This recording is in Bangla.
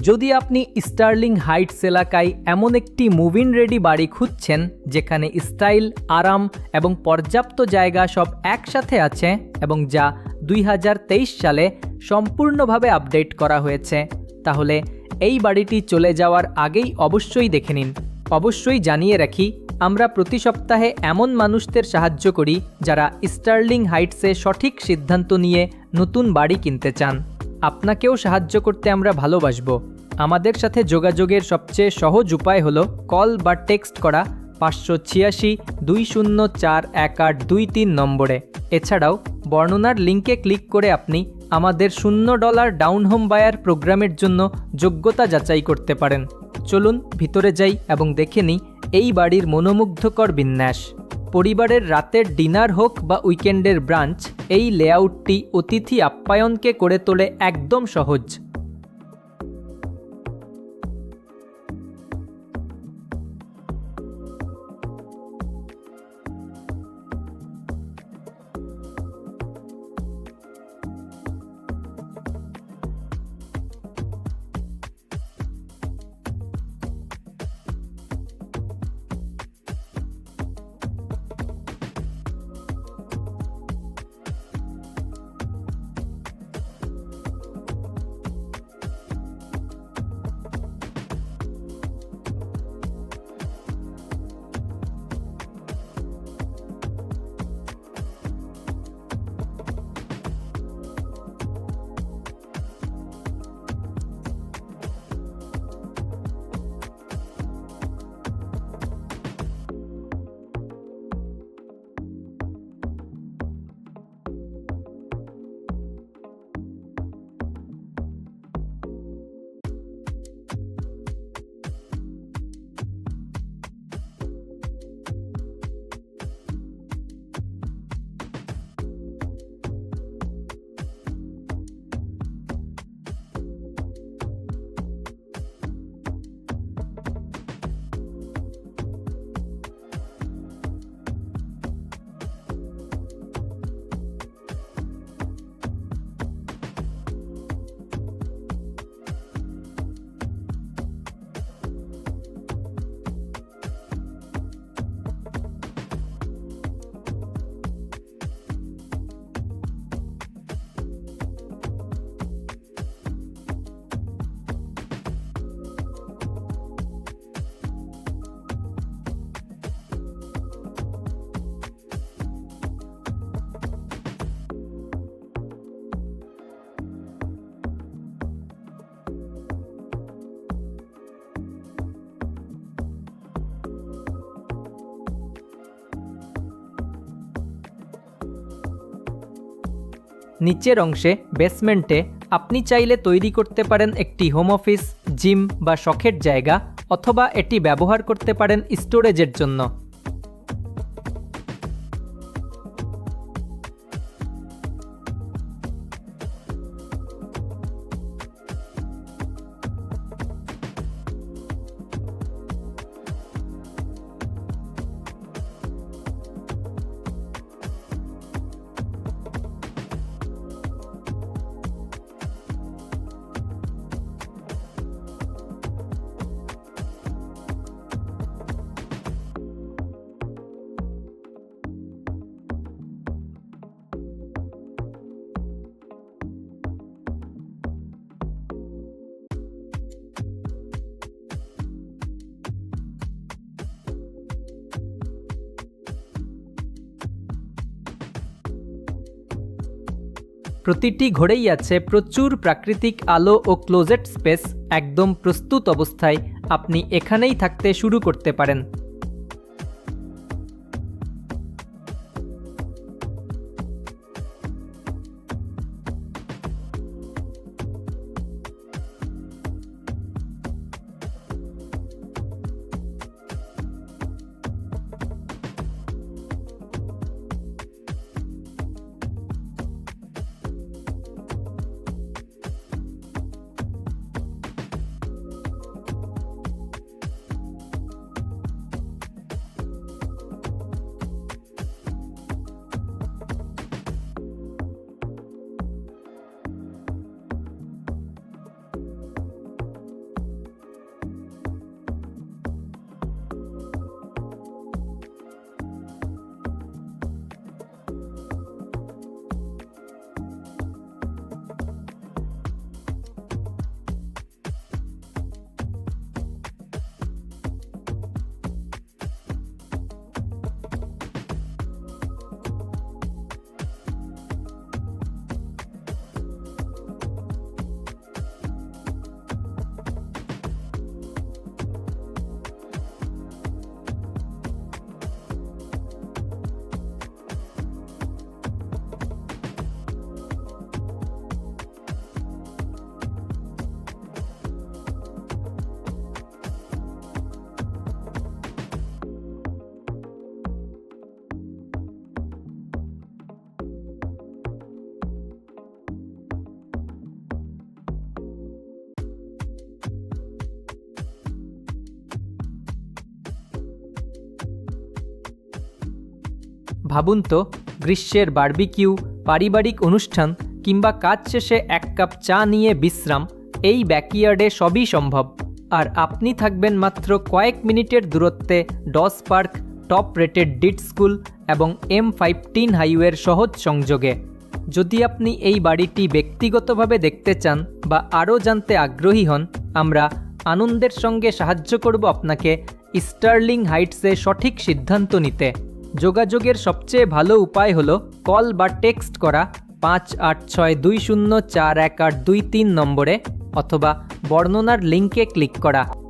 যদি আপনি স্টার্লিং হাইটস এলাকায় এমন একটি মুভ ইন রেডি বাড়ি খুঁজছেন যেখানে স্টাইল, আরাম এবং পর্যাপ্ত জায়গা সব একসাথে আছে এবং যা 2023 সালে সম্পূর্ণভাবে আপডেট করা হয়েছে, তাহলে এই বাড়িটি চলে যাওয়ার আগেই অবশ্যই দেখে নিন। অবশ্যই জানিয়ে রাখি, আমরা প্রতি সপ্তাহে এমন মানুষদের সাহায্য করি যারা স্টার্লিং হাইটসে সঠিক সিদ্ধান্ত নিয়ে নতুন বাড়ি কিনতে চান। আপনাকেও সাহায্য করতে আমরা ভালোবাসব। আমাদের সাথে যোগাযোগের সবচেয়ে সহজ উপায় হলো কল বা টেক্সট করা 586-204-1823 নম্বরে। এছাড়াও বর্ণনার লিঙ্কে ক্লিক করে আপনি আমাদের $0 ডাউন হোম বায়ার প্রোগ্রামের জন্য যোগ্যতা যাচাই করতে পারেন। চলুন ভিতরে যাই এবং দেখে নিই এই বাড়ির মনোমুগ্ধকর বিন্যাস। পরিবারের রাতের ডিনার হোক বা উইকেন্ডের ব্রাঞ্চ, এই লেআউটটি অতিথি আপ্যায়নকে করে তোলে একদম সহজ। নিচের অংশে বেসমেন্টে আপনি চাইলে তৈরি করতে পারেন একটি হোম অফিস, জিম বা শখের জায়গা, অথবা এটি ব্যবহার করতে পারেন স্টোরেজের জন্য। প্রতিটি ঘরেই আছে প্রচুর প্রাকৃতিক আলো ও ক্লোজেট স্পেস। একদম প্রস্তুত অবস্থায় আপনি এখানেই থাকতে শুরু করতে পারেন। ভাবুন তো, গ্রীষ্মের বারবিকিউ, পারিবারিক অনুষ্ঠান কিংবা কাজ শেষে এক কাপ চা নিয়ে বিশ্রাম, এই ব্যাকইয়ার্ডে সবই সম্ভব। আর আপনি থাকবেন মাত্র কয়েক মিনিটের দূরত্বে ডস পার্ক, টপ রেটেড ডিট স্কুল এবং M15 হাইওয়ের সহজ সংযোগে। যদি আপনি এই বাড়িটি ব্যক্তিগতভাবে দেখতে চান বা আরও জানতে আগ্রহী হন, আমরা আনন্দের সঙ্গে সাহায্য করব আপনাকে স্টার্লিং হাইটসে সঠিক সিদ্ধান্ত নিতে। যোগাযোগের সবচেয়ে ভালো উপায় হলো কল বা টেক্সট করা 5862041823 নম্বরে, অথবা বর্ণনার লিঙ্কে ক্লিক করা।